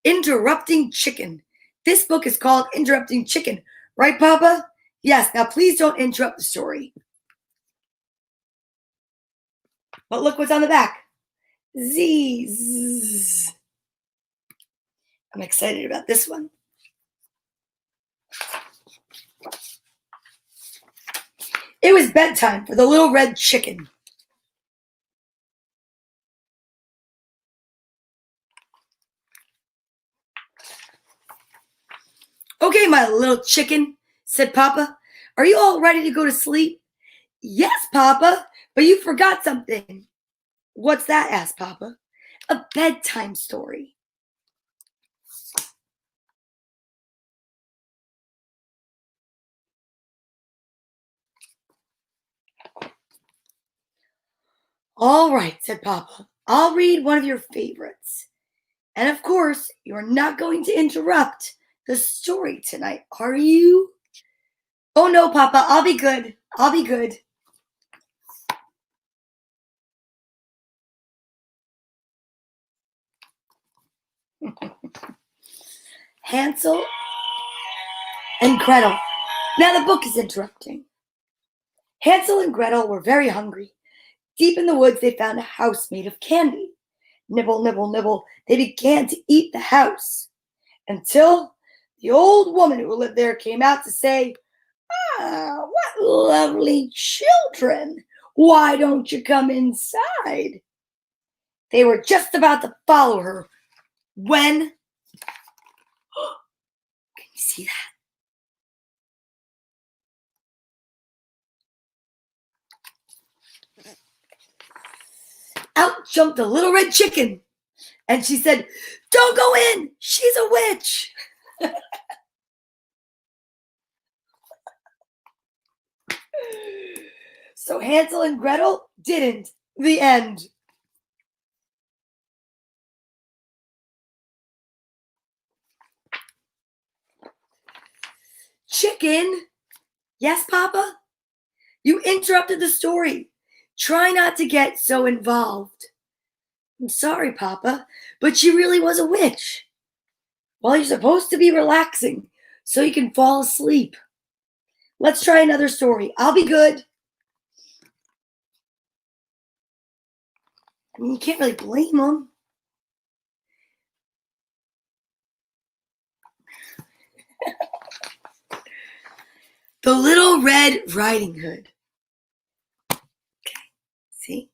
Interrupting Chicken. This book is called Interrupting Chicken. Right, Papa? Yes. Now please don't interrupt the story. But look what's on the back. Z's. I'm excited about this one. It was bedtime for the little red chicken. Okay, my little chicken, said Papa. Are you all ready to go to sleep? Yes, Papa, but you forgot something. What's that? Asked Papa. A bedtime story. All right, said Papa. I'll read one of your favorites. And of course, you're not going to interrupt the story tonight, are you? Oh no, Papa, I'll be good. I'll be good. Hansel and Gretel. Now the book is interrupting. Hansel and Gretel were very hungry. Deep in the woods, they found a house made of candy. Nibble, nibble, nibble, they began to eat the house until the old woman who lived there came out to say, "Ah, what lovely children! Why don't you come inside?" They were just about to follow her when, can you see that? Out jumped a little red chicken, and she said, "Don't go in, she's a witch." So Hansel and Gretel didn't. The end. Chicken? Yes, Papa? You interrupted the story. Try not to get so involved. I'm sorry, Papa, but she really was a witch. Well, you're supposed to be relaxing so you can fall asleep. Let's try another story. I'll be good. I mean, you can't really blame them. The Little Red Riding Hood. Okay, see?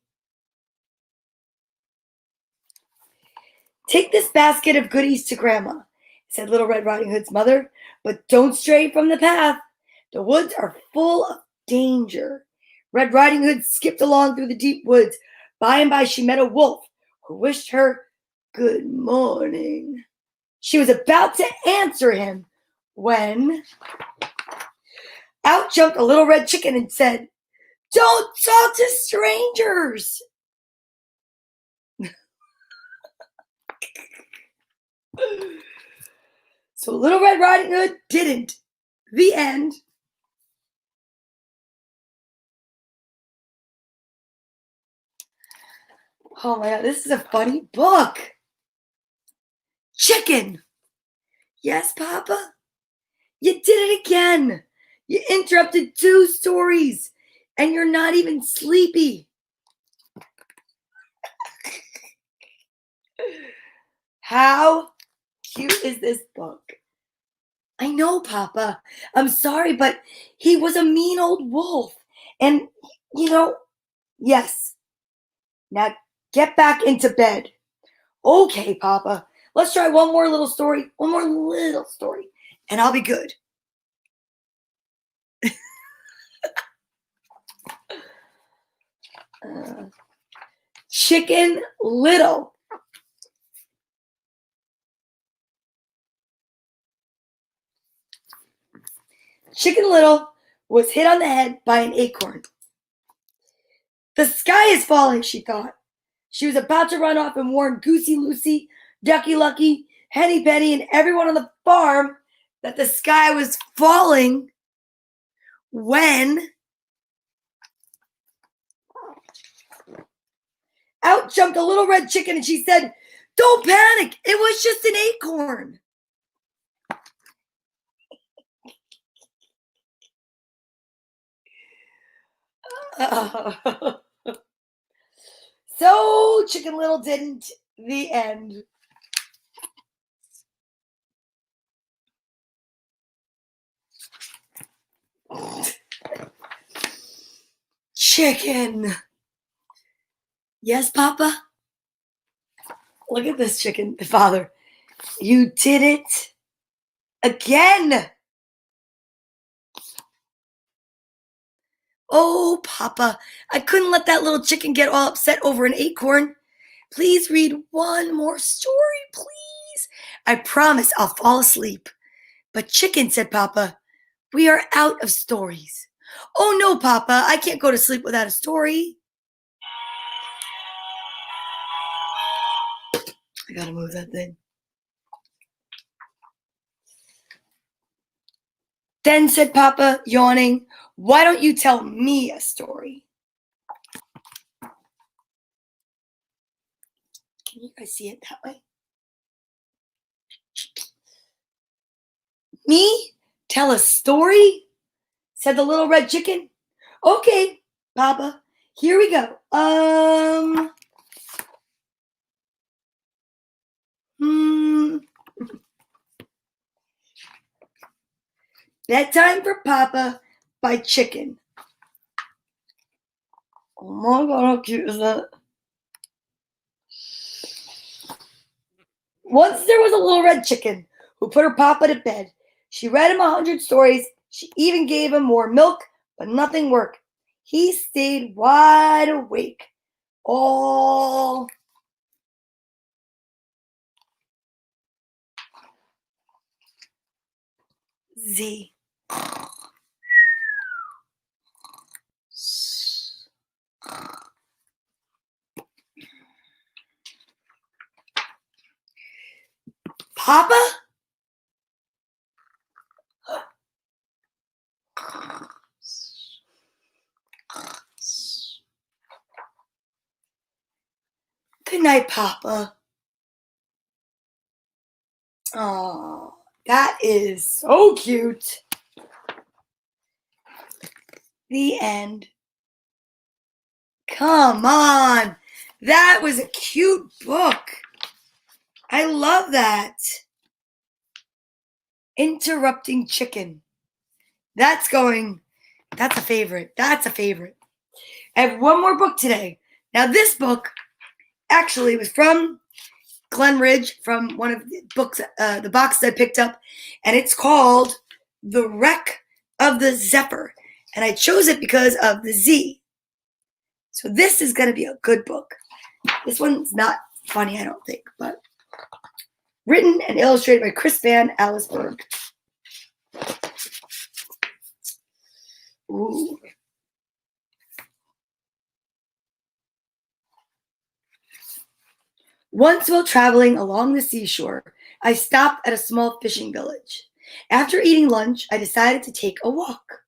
Take this basket of goodies to Grandma, said Little Red Riding Hood's mother, but don't stray from the path. The woods are full of danger. Red Riding Hood skipped along through the deep woods. By and by, she met a wolf who wished her good morning. She was about to answer him when out jumped a little red chicken and said, "Don't talk to strangers." So Little Red Riding Hood didn't. The end. Oh my God, this is a funny book. Chicken. Yes, Papa? You did it again. You interrupted 2 stories, and you're not even sleepy. How cute is this book? I know, Papa. I'm sorry, but he was a mean old wolf. And, yes. Now get back into bed. Okay, Papa. Let's try one more little story. One more little story. And I'll be good. Chicken Little. Chicken Little was hit on the head by an acorn. The sky is falling, she thought. She was about to run off and warn Goosey Lucy, Ducky Lucky, Henny Penny, and everyone on the farm that the sky was falling when out jumped a little red chicken and she said, "Don't panic, it was just an acorn." So Chicken Little didn't. The end. Chicken. Yes, Papa? Look at this chicken, Father. You did it again. Oh, Papa, I couldn't let that little chicken get all upset over an acorn. Please read one more story, please. I promise I'll fall asleep. But Chicken, said Papa, we are out of stories. Oh, no, Papa, I can't go to sleep without a story. I gotta move that thing. Then, said Papa, yawning, why don't you tell me a story? Can you guys see it that way? Me? Tell a story? Said the little red chicken. Okay, Papa, here we go. Bedtime for Papa by Chicken. Oh my God, how cute is that? Once there was a little red chicken who put her Papa to bed. She read him 100 stories. She even gave him more milk, but nothing worked. He stayed wide awake all Z. Papa? Good night, Papa. Oh, that is so cute. The end. Come on. That was a cute book. I love that. Interrupting Chicken. That's a favorite. That's a favorite. I have one more book today. Now, this book actually was from Glen Ridge, from one of the books, the boxes I picked up, and it's called The Wreck of the Zephyr. And I chose it because of the Z. So this is going to be a good book. This one's not funny, I don't think, but written and illustrated by Chris Van Allisberg. Ooh. Once while traveling along the seashore, I stopped at a small fishing village. After eating lunch, I decided to take a walk.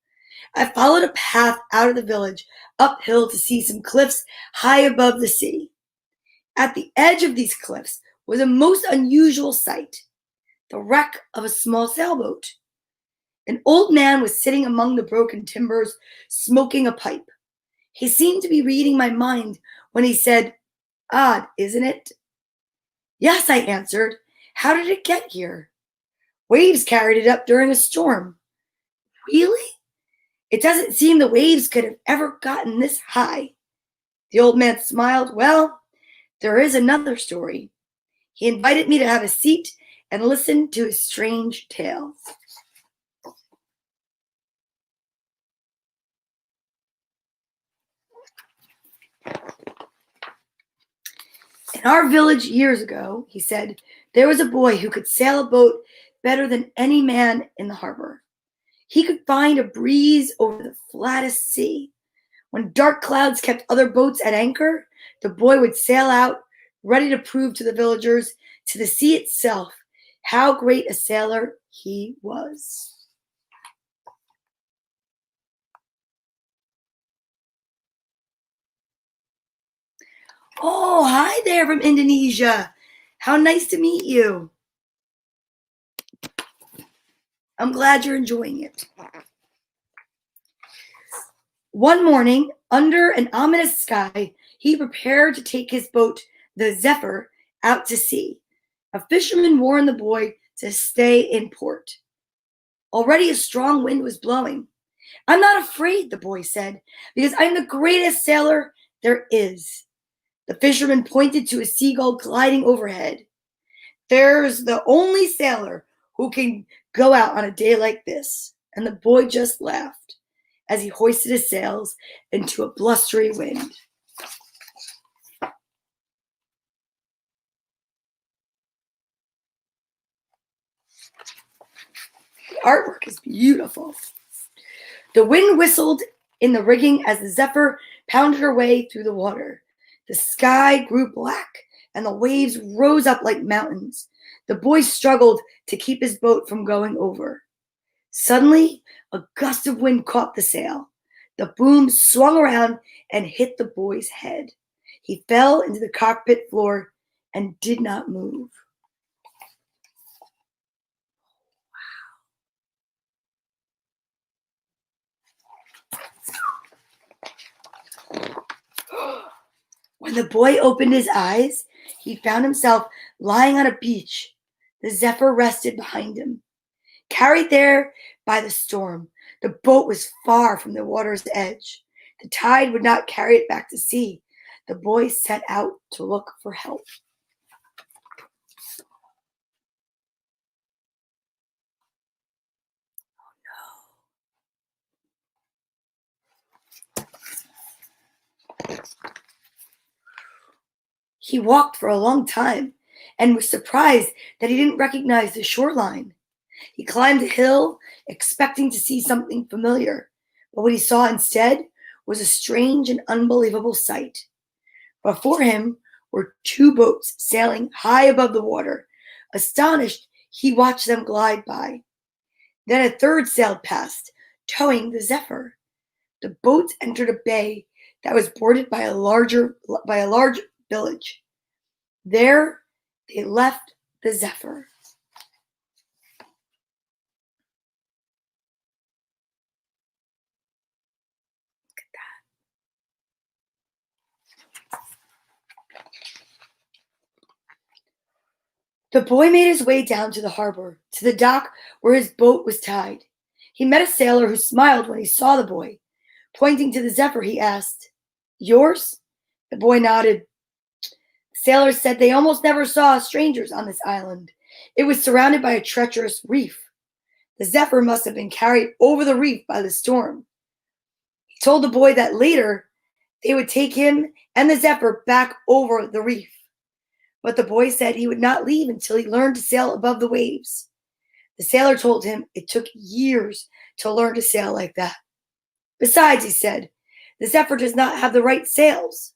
I followed a path out of the village, uphill to see some cliffs high above the sea. At the edge of these cliffs was a most unusual sight, the wreck of a small sailboat. An old man was sitting among the broken timbers, smoking a pipe. He seemed to be reading my mind when he said, "Odd, isn't it?" "Yes," I answered. "How did it get here?" "Waves carried it up during a storm." "Really? It doesn't seem the waves could have ever gotten this high." The old man smiled. "Well, there is another story." He invited me to have a seat and listen to his strange tale. "In our village years ago," he said, "there was a boy who could sail a boat better than any man in the harbor. He could find a breeze over the flattest sea. When dark clouds kept other boats at anchor, the boy would sail out, ready to prove to the villagers, to the sea itself, how great a sailor he was." Oh, hi there from Indonesia. How nice to meet you. I'm glad you're enjoying it. One morning, under an ominous sky, he prepared to take his boat, the Zephyr, out to sea. A fisherman warned the boy to stay in port. Already a strong wind was blowing. "I'm not afraid," the boy said, "because I'm the greatest sailor there is." The fisherman pointed to a seagull gliding overhead. "There's the only sailor who can go out on a day like this." And the boy just laughed as he hoisted his sails into a blustery wind. The artwork is beautiful. The wind whistled in the rigging as the Zephyr pounded her way through the water. The sky grew black and the waves rose up like mountains. The boy struggled to keep his boat from going over. Suddenly, a gust of wind caught the sail. The boom swung around and hit the boy's head. He fell into the cockpit floor and did not move. When the boy opened his eyes, he found himself lying on a beach. The Zephyr rested behind him. Carried there by the storm, the boat was far from the water's edge. The tide would not carry it back to sea. The boy set out to look for help. He walked for a long time and was surprised that he didn't recognize the shoreline. He climbed a hill, expecting to see something familiar, but what he saw instead was a strange and unbelievable sight. Before him were two boats sailing high above the water. Astonished, he watched them glide by. Then a third sailed past, towing the Zephyr. The boats entered a bay that was bordered by a large village. There they left the Zephyr. The boy made his way down to the harbor, to the dock where his boat was tied. He met a sailor who smiled when he saw the boy. Pointing to the Zephyr, he asked, "Yours?" The boy nodded. The sailor said they almost never saw strangers on this island. It was surrounded by a treacherous reef. The Zephyr must have been carried over the reef by the storm. He told the boy that later they would take him and the Zephyr back over the reef. But the boy said he would not leave until he learned to sail above the waves. The sailor told him it took years to learn to sail like that. Besides, he said, the Zephyr does not have the right sails.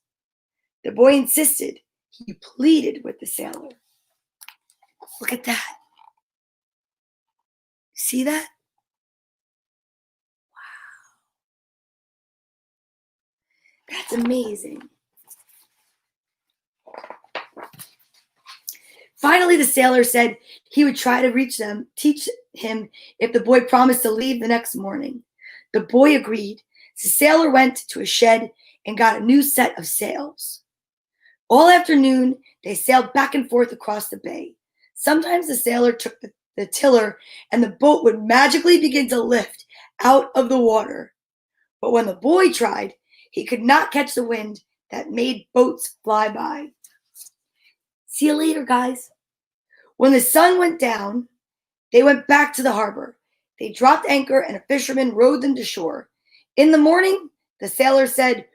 The boy insisted. He pleaded with the sailor. Look at that. See that? Wow. That's amazing. Finally, the sailor said he would try to teach him if the boy promised to leave the next morning. The boy agreed. The sailor went to a shed and got a new set of sails. All afternoon, they sailed back and forth across the bay. Sometimes the sailor took the tiller and the boat would magically begin to lift out of the water. But when the boy tried, he could not catch the wind that made boats fly by. See you later, guys. When the sun went down, they went back to the harbor. They dropped anchor and a fisherman rowed them to shore. In the morning, the sailor said,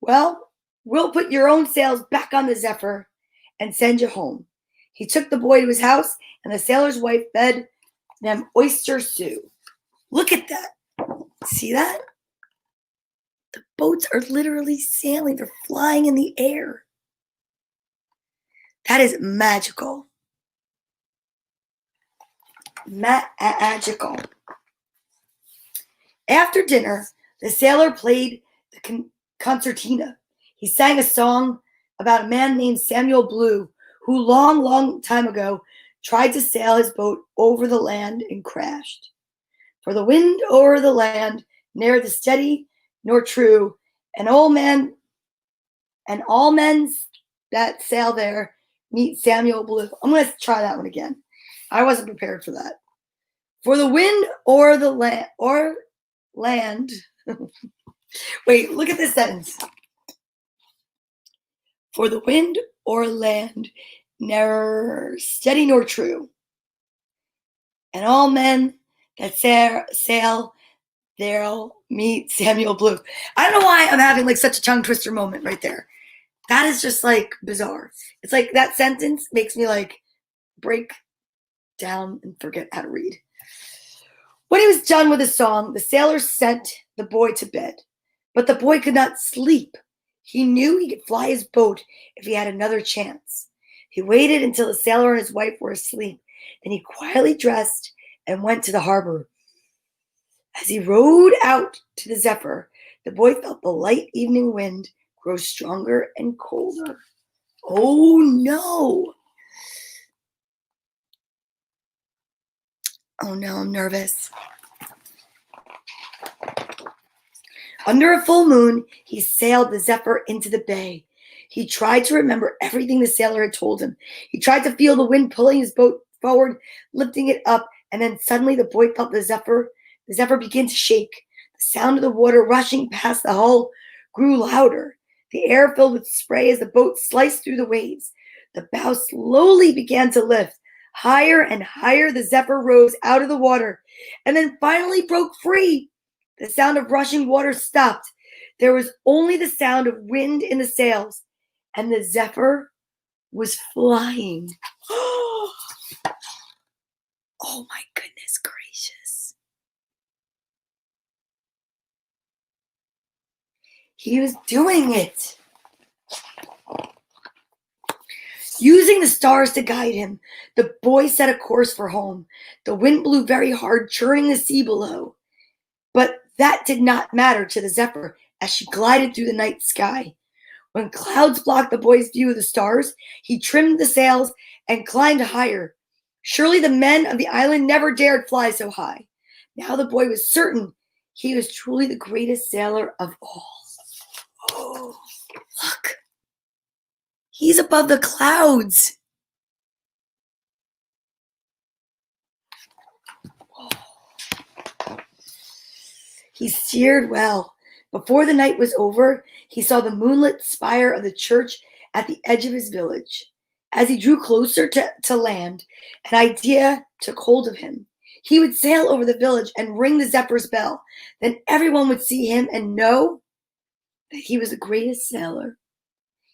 "Well, we'll put your own sails back on the Zephyr and send you home." He took the boy to his house and the sailor's wife fed them oyster stew. Look at that. See that? The boats are literally sailing. They're flying in the air. That is magical. Magical. After dinner, the sailor played the concertina. He sang a song about a man named Samuel Blue, who long time ago tried to sail his boat over the land and crashed. For the wind o'er the land, ne'er the steady nor true, an old man and all men that sail there meet Samuel Blue. I'm going to try that one again. I wasn't prepared for that. For the wind or the land. Wait, look at this sentence. For the wind or land, ne'er steady nor true, and all men that sail there'll meet Samuel Blue. I don't know why I'm having like such a tongue twister moment right there. That is just like bizarre. It's like that sentence makes me like break down and forget how to read. When he was done with his song, the sailor sent the boy to bed, but the boy could not sleep. He knew he could fly his boat if he had another chance. He waited until the sailor and his wife were asleep. Then he quietly dressed and went to the harbor. As he rowed out to the Zephyr, the boy felt the light evening wind grow stronger and colder. Oh no! Oh no, I'm nervous. Under a full moon, he sailed the Zephyr into the bay. He tried to remember everything the sailor had told him. He tried to feel the wind pulling his boat forward, lifting it up, and then suddenly the boy felt the Zephyr began to shake. The sound of the water rushing past the hull grew louder. The air filled with spray as the boat sliced through the waves. The bow slowly began to lift. Higher and higher the Zephyr rose out of the water, and then finally broke free. The sound of rushing water stopped. There was only the sound of wind in the sails, and the Zephyr was flying. Oh my goodness gracious. He was doing it. Using the stars to guide him, the boy set a course for home. The wind blew very hard, churning the sea below. But that did not matter to the Zephyr as she glided through the night sky. When clouds blocked the boy's view of the stars, he trimmed the sails and climbed higher. Surely the men of the island never dared fly so high. Now the boy was certain he was truly the greatest sailor of all. Oh, look. He's above the clouds. He steered well. Before the night was over, he saw the moonlit spire of the church at the edge of his village. As he drew closer to land, an idea took hold of him. He would sail over the village and ring the Zephyr's bell. Then everyone would see him and know that he was the greatest sailor.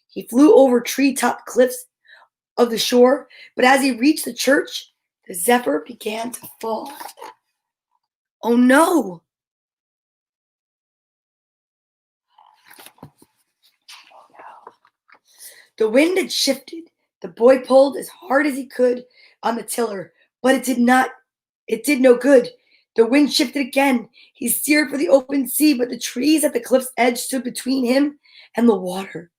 He flew over treetop cliffs of the shore, but as he reached the church, the Zephyr began to fall. Oh no! The wind had shifted. The boy pulled as hard as he could on the tiller, but it did no good. The wind shifted again. He steered for the open sea, but the trees at the cliff's edge stood between him and the water.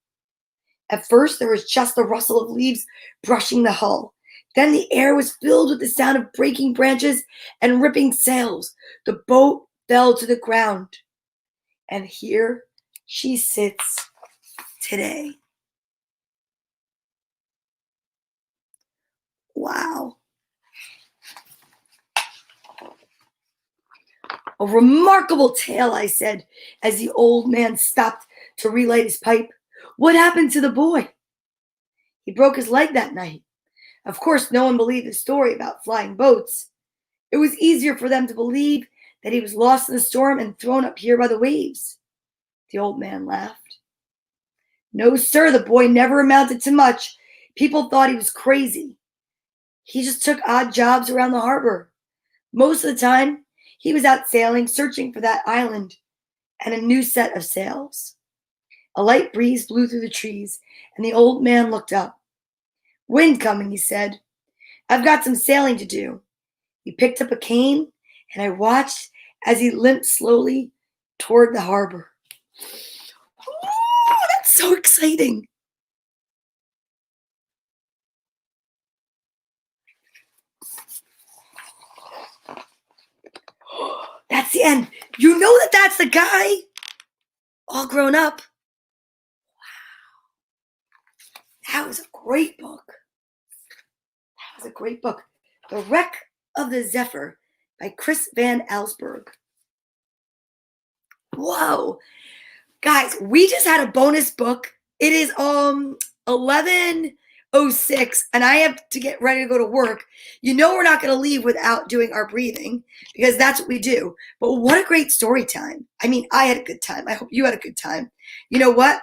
At first, there was just the rustle of leaves brushing the hull. Then the air was filled with the sound of breaking branches and ripping sails. The boat fell to the ground. And here she sits today. Wow. A remarkable tale, I said, as the old man stopped to relight his pipe. What happened to the boy? He broke his leg that night. Of course, no one believed the story about flying boats. It was easier for them to believe that he was lost in the storm and thrown up here by the waves. The old man laughed. No, sir, the boy never amounted to much. People thought he was crazy. He just took odd jobs around the harbor. Most of the time, he was out sailing, searching for that island and a new set of sails. A light breeze blew through the trees, and the old man looked up. Wind coming, he said. I've got some sailing to do. He picked up a cane, and I watched as he limped slowly toward the harbor. Oh, that's so exciting. That's the end. You know that's the guy? All grown up. Wow. great book. That was a great book. The Wreck of the Zephyr by Chris Van Allsburg. Whoa. Guys, we just had a bonus book. It is 11:06 and I have to get ready to go to work. You know we're not going to leave without doing our breathing because that's what we do. But what a great story time. I mean, I had a good time. I hope you had a good time. You know what?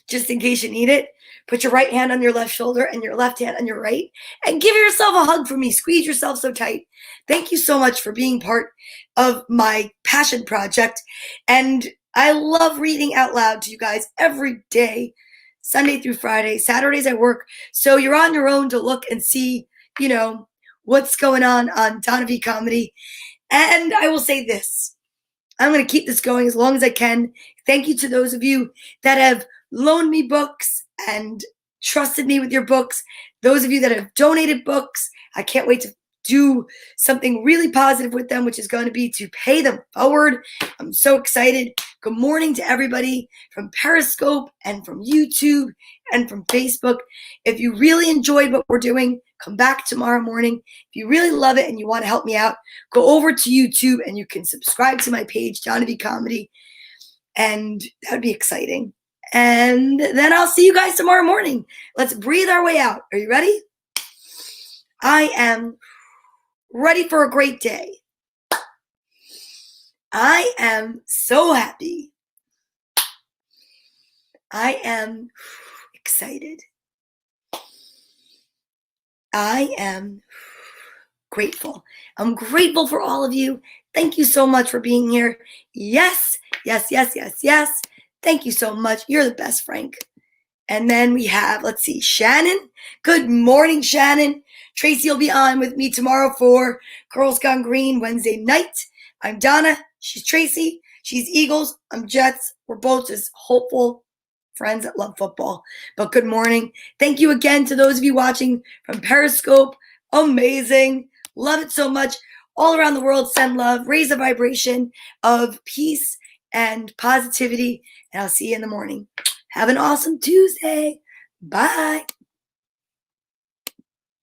Just in case you need it, put your right hand on your left shoulder and your left hand on your right and give yourself a hug for me. Squeeze yourself so tight. Thank you so much for being part of my passion project. And I love reading out loud to you guys every day, Sunday through Friday. Saturdays I work. So you're on your own to look and see, you know, what's going on Donna Veee Comedy. And I will say this. I'm going to keep this going as long as I can. Thank you to those of you that have loaned me books and trusted me with your books. Those of you that have donated books, I can't wait to do something really positive with them, which is going to be to pay them forward. I'm so excited. Good morning to everybody from Periscope and from YouTube and from Facebook. If you really enjoyed what we're doing, come back tomorrow morning. If you really love it and you want to help me out, go over to YouTube and you can subscribe to my page, Donna Veee Comedy, and that would be exciting. And then I'll see you guys tomorrow morning. Let's breathe our way out. Are you ready? I am ready for a great day. I am so happy. I am excited. I am grateful. I'm grateful for all of you. Thank you so much for being here. Yes, yes, yes, yes, yes. Thank you so much. You're the best, Frank. And then we have, let's see, Shannon. Good morning, Shannon. Tracy will be on with me tomorrow for Girls Gone Green Wednesday night. I'm Donna. She's Tracy. She's Eagles. I'm Jets. We're both just hopeful friends that love football. But good morning. Thank you again to those of you watching from Periscope. Amazing. Love it so much. All around the world, send love. Raise the vibration of peace and positivity. And I'll see you in the morning. Have an awesome Tuesday. Bye.